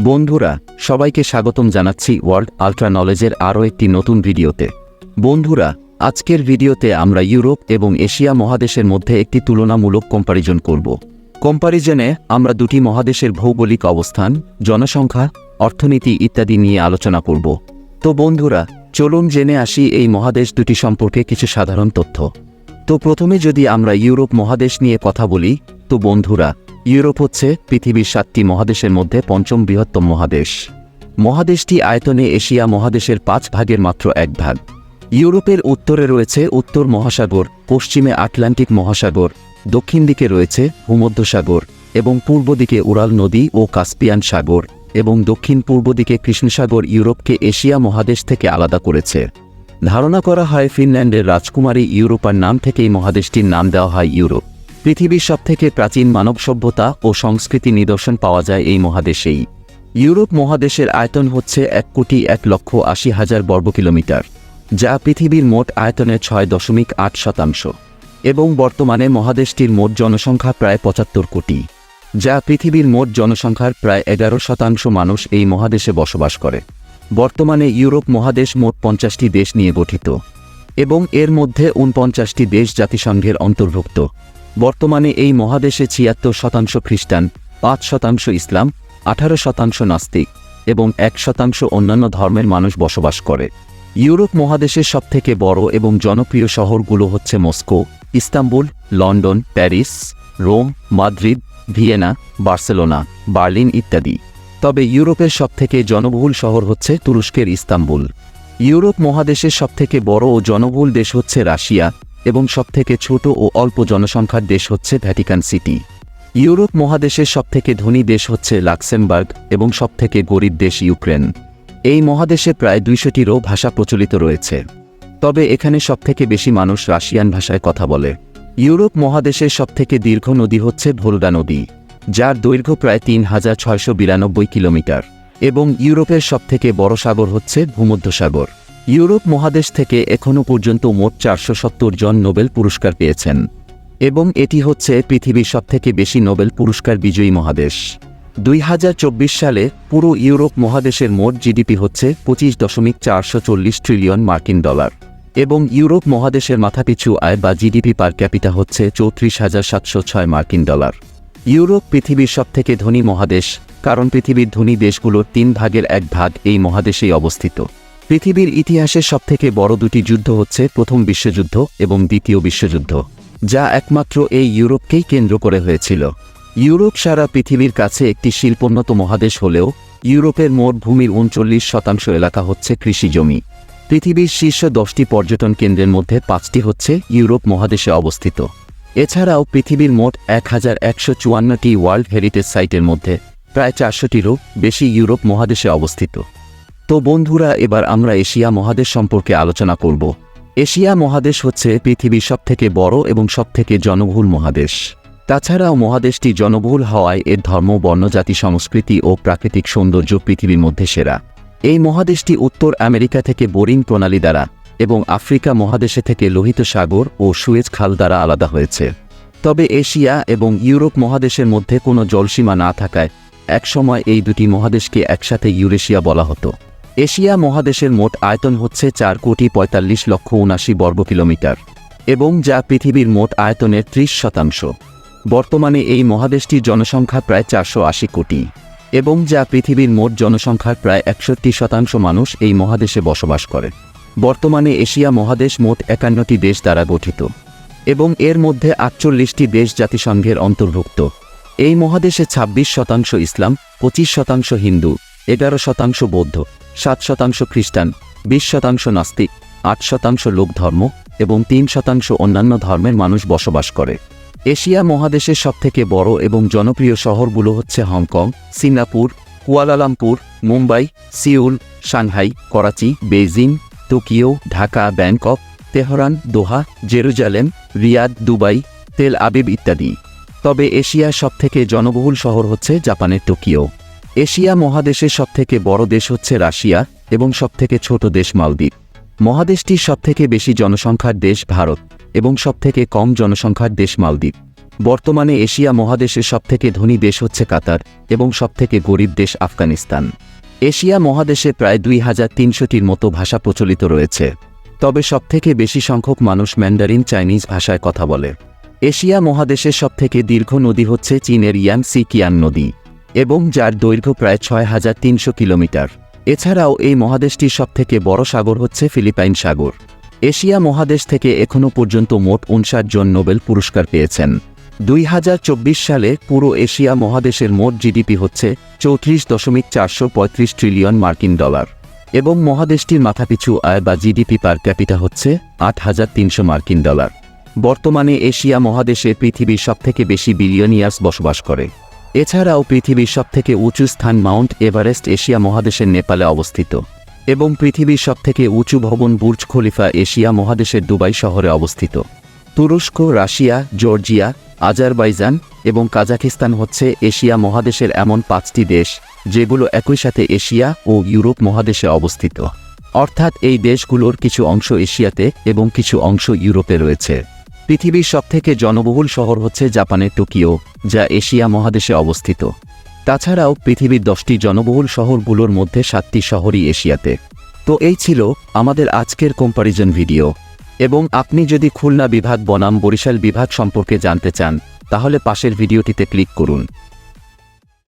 বন্ধুরা, সবাইকে স্বাগতম জানাচ্ছি ওয়ার্ল্ড আল্ট্রা নলেজের আরও একটি নতুন ভিডিওতে। বন্ধুরা, আজকের ভিডিওতে আমরা ইউরোপ এবং এশিয়া মহাদেশের মধ্যে একটি তুলনামূলক কম্পারিজন করব। কম্পারিজনে আমরা দুটি মহাদেশের ভৌগোলিক অবস্থান, জনসংখ্যা, অর্থনীতি ইত্যাদি নিয়ে আলোচনা করব। তো বন্ধুরা, চলুন জেনে আসি এই মহাদেশ দুটি সম্পর্কে কিছু সাধারণ তথ্য। তো প্রথমে যদি আমরা ইউরোপ মহাদেশ নিয়ে কথা বলি, তো বন্ধুরা, ইউরোপ হচ্ছে পৃথিবীর 7টি মহাদেশের মধ্যে পঞ্চম বৃহত্তম মহাদেশ। মহাদেশটি আয়তনে এশিয়া মহাদেশের 5 ভাগের মাত্র 1 ভাগ। ইউরোপের উত্তরে রয়েছে উত্তর মহাসাগর, পশ্চিমে আটলান্টিক মহাসাগর, দক্ষিণ দিকে রয়েছে ভূমধ্যসাগর এবং পূর্ব দিকে উরাল নদী ও কাস্পিয়ান সাগর এবং দক্ষিণ পূর্ব দিকে কৃষ্ণসাগর ইউরোপকে এশিয়া মহাদেশ থেকে আলাদা করেছে। ধারণা করা হয় ফিনল্যান্ডের রাজকুমারী ইউরোপার নাম থেকেই মহাদেশটির নাম দেওয়া হয় ইউরোপ। পৃথিবীর সবথেকে প্রাচীন মানব সভ্যতা ও সংস্কৃতি নিদর্শন পাওয়া যায় এই মহাদেশেই। ইউরোপ মহাদেশের আয়তন হচ্ছে 1,80,80,000 বর্গ কিলোমিটার, যা পৃথিবীর মোট আয়তনের 6.8%, এবং বর্তমানে মহাদেশটির মোট জনসংখ্যা প্রায় 75 কোটি, যা পৃথিবীর মোট জনসংখ্যার প্রায় 11% মানুষ এই মহাদেশে বসবাস করে। বর্তমানে ইউরোপ মহাদেশ মোট 50টি দেশ নিয়ে গঠিত এবং এর মধ্যে 49টি দেশ জাতিসংঘের অন্তর্ভুক্ত। বর্তমানে এই মহাদেশে 76% খ্রিস্টান, 5% ইসলাম, 18% নাস্তিক এবং 1% অন্যান্য ধর্মের মানুষ বসবাস করে। ইউরোপ মহাদেশের সবথেকে বড় এবং জনপ্রিয় শহরগুলো হচ্ছে Moscow, Istanbul, London, Paris, Rome, Madrid, Vienna, Barcelona, Berlin ইত্যাদি। তবে ইউরোপের সবথেকে জনবহুল শহর হচ্ছে তুরস্কের ইস্তাম্বুল। ইউরোপ মহাদেশের সবথেকে বড় ও জনবহুল দেশ হচ্ছে রাশিয়া এবং সবথেকে ছোট ও অল্প জনসংখ্যার দেশ হচ্ছে ভ্যাটিকান সিটি। ইউরোপ মহাদেশের সবথেকে ধনী দেশ হচ্ছে লাক্সেমবার্গ এবং সবথেকে গরিব দেশ ইউক্রেন। এই মহাদেশে প্রায় 200টিরও ভাষা প্রচলিত রয়েছে, তবে এখানে সবথেকে বেশি মানুষ রাশিয়ান ভাষায় কথা বলে। ইউরোপ মহাদেশের সবথেকে দীর্ঘ নদী হচ্ছে ভোলগা নদী, যার দৈর্ঘ্য প্রায় 3,692 কিলোমিটার, এবং ইউরোপের সবথেকে বড় সাগর হচ্ছে ভূমধ্যসাগর। ইউরোপ মহাদেশ থেকে এখনও পর্যন্ত মোট 470 জন নোবেল পুরস্কার পেয়েছেন এবং এটি হচ্ছে পৃথিবীর সবথেকে বেশি নোবেল পুরস্কার বিজয়ী মহাদেশ। 2024 সালে পুরো ইউরোপ মহাদেশের মোট জিডিপি হচ্ছে 25.440 ট্রিলিয়ন মার্কিন ডলার এবং ইউরোপ মহাদেশের মাথাপিছু আয় বা জিডিপি পার ক্যাপিটা হচ্ছে 34,706 মার্কিন ডলার। ইউরোপ পৃথিবীর সবথেকে ধনী মহাদেশ, কারণ পৃথিবীর ধনী দেশগুলোর 3 ভাগের 1 ভাগ এই মহাদেশেই অবস্থিত। পৃথিবীর ইতিহাসের সবথেকে বড় দুটি যুদ্ধ হচ্ছে প্রথম বিশ্বযুদ্ধ এবং দ্বিতীয় বিশ্বযুদ্ধ, যা একমাত্র এই ইউরোপকেই কেন্দ্র করে হয়েছিল। ইউরোপ সারা পৃথিবীর কাছে একটি শিল্পোন্নত মহাদেশ হলেও ইউরোপের মোট ভূমির 39% এলাকা হচ্ছে কৃষি জমি। পৃথিবীর শীর্ষ 10টি পর্যটন কেন্দ্রের মধ্যে 5টি হচ্ছে ইউরোপ মহাদেশে অবস্থিত। এছাড়াও পৃথিবীর মোট 1154টি ওয়ার্ল্ড হেরিটেজ সাইটের মধ্যে প্রায় 400টিরও বেশি ইউরোপ মহাদেশে অবস্থিত। তো বন্ধুরা, এবার আমরা এশিয়া মহাদেশ সম্পর্কে আলোচনা করব। এশিয়া মহাদেশ হচ্ছে পৃথিবীর সবথেকে বড় এবং সবথেকে জনবহুল মহাদেশ। তাছাড়াও মহাদেশটি জনবহুল হওয়ায় এর ধর্ম, বর্ণ, জাতি, সংস্কৃতি ও প্রাকৃতিক সৌন্দর্য পৃথিবীর মধ্যে সেরা। এই মহাদেশটি উত্তর আমেরিকা থেকে বোরিং প্রণালী দ্বারা এবং আফ্রিকা মহাদেশে থেকে লোহিত সাগর ও সুয়েজ খাল দ্বারা আলাদা হয়েছে। তবে এশিয়া এবং ইউরোপ মহাদেশের মধ্যে কোনো জলসীমা না থাকায় একসময় এই দুটি মহাদেশকে একসাথে ইউরেশিয়া বলা হতো। এশিয়া মহাদেশের মোট আয়তন হচ্ছে 4,45,79,000 বর্গ কিলোমিটার এবং যা পৃথিবীর মোট আয়তনের 30%। বর্তমানে এই মহাদেশটির জনসংখ্যা প্রায় 480 কোটি এবং যা পৃথিবীর মোট জনসংখ্যার প্রায় 61% মানুষ এই মহাদেশে বসবাস করে। বর্তমানে এশিয়া মহাদেশ মোট 51টি দেশ দ্বারা গঠিত এবং এর মধ্যে 48টি দেশ জাতিসংঘের অন্তর্ভুক্ত। এই মহাদেশে 26% ইসলাম, 25% হিন্দু, 11% বৌদ্ধ, 7% খ্রিস্টান, 20% নাস্তিক, 8% লোক ধর্ম এবং 3% অন্যান্য ধর্মের মানুষ বসবাস করে। এশিয়া মহাদেশের সবথেকে বড় এবং জনপ্রিয় শহরগুলো হচ্ছে Hong Kong, Singapore, Kuala Lumpur, Mumbai, Seoul, Shanghai, Karachi, Beijing, Tokyo, Dhaka, Bangkok, Tehran, Doha, Jerusalem, Riyadh, Dubai, Tel Aviv ইত্যাদি। তবে এশিয়ার সবথেকে জনবহুল শহর হচ্ছে জাপানের টোকিও। এশিয়া মহাদেশের সবথেকে বড় দেশ হচ্ছে রাশিয়া এবং সবথেকে ছোট দেশ মালদ্বীপ। মহাদেশটির সবথেকে বেশি জনসংখ্যার দেশ ভারত এবং সবথেকে কম জনসংখ্যার দেশ মালদ্বীপ। বর্তমানে এশিয়া মহাদেশের সবথেকে ধনী দেশ হচ্ছে কাতার এবং সবথেকে গরিব দেশ আফগানিস্তান। এশিয়া মহাদেশে প্রায় 2300টির মতো ভাষা প্রচলিত রয়েছে, তবে সবথেকে বেশি সংখ্যক মানুষ ম্যান্ডারিন চাইনিজ ভাষায় কথা বলে। এশিয়া মহাদেশের সবথেকে দীর্ঘ নদী হচ্ছে চীনের ইয়াংসি কিয়াং নদী এবং যার দৈর্ঘ্য প্রায় 6300 কিলোমিটার। এছাড়াও এই মহাদেশটির সবথেকে বড় সাগর হচ্ছে ফিলিপাইন সাগর। এশিয়া মহাদেশ থেকে এখনও পর্যন্ত মোট 59 জন নোবেল পুরস্কার পেয়েছেন। 2024 সালে পুরো এশিয়া মহাদেশের মোট জিডিপি হচ্ছে 34.435 ট্রিলিয়ন মার্কিন ডলার এবং মহাদেশটির মাথাপিছু আয় বা জিডিপি পার ক্যাপিটা হচ্ছে 8300 মার্কিন ডলার। বর্তমানে এশিয়া মহাদেশে পৃথিবীর সবথেকে বেশি বিলিয়নিয়ার্স বসবাস করে। এছাড়াও পৃথিবীর সবথেকে উঁচু স্থান মাউন্ট এভারেস্ট এশিয়া মহাদেশের নেপালে অবস্থিত এবং পৃথিবীর সবথেকে উঁচু ভবন বুর্জ খলিফা এশিয়া মহাদেশের দুবাই শহরে অবস্থিত। তুরস্ক, রাশিয়া, জর্জিয়া, আজারবাইজান এবং কাজাখস্তান হচ্ছে এশিয়া মহাদেশের এমন 5টি দেশ যেগুলো একই সাথে এশিয়া ও ইউরোপ মহাদেশে অবস্থিত, অর্থাৎ এই দেশগুলোর কিছু অংশ এশিয়াতে এবং কিছু অংশ ইউরোপে রয়েছে। পৃথিবীর সবথেকে জনবহুল শহর হচ্ছে জাপানের টোকিও, যা এশিয়া মহাদেশে অবস্থিত। তাছাড়াও পৃথিবীর 10টি জনবহুল শহরগুলোর মধ্যে 7টি শহরই এশিয়াতে। তো এই ছিল আমাদের আজকের কম্পারিজন ভিডিও, এবং আপনি যদি খুলনা বিভাগ বনাম বরিশাল বিভাগ সম্পর্কে জানতে চান তাহলে পাশের ভিডিওটিতে ক্লিক করুন।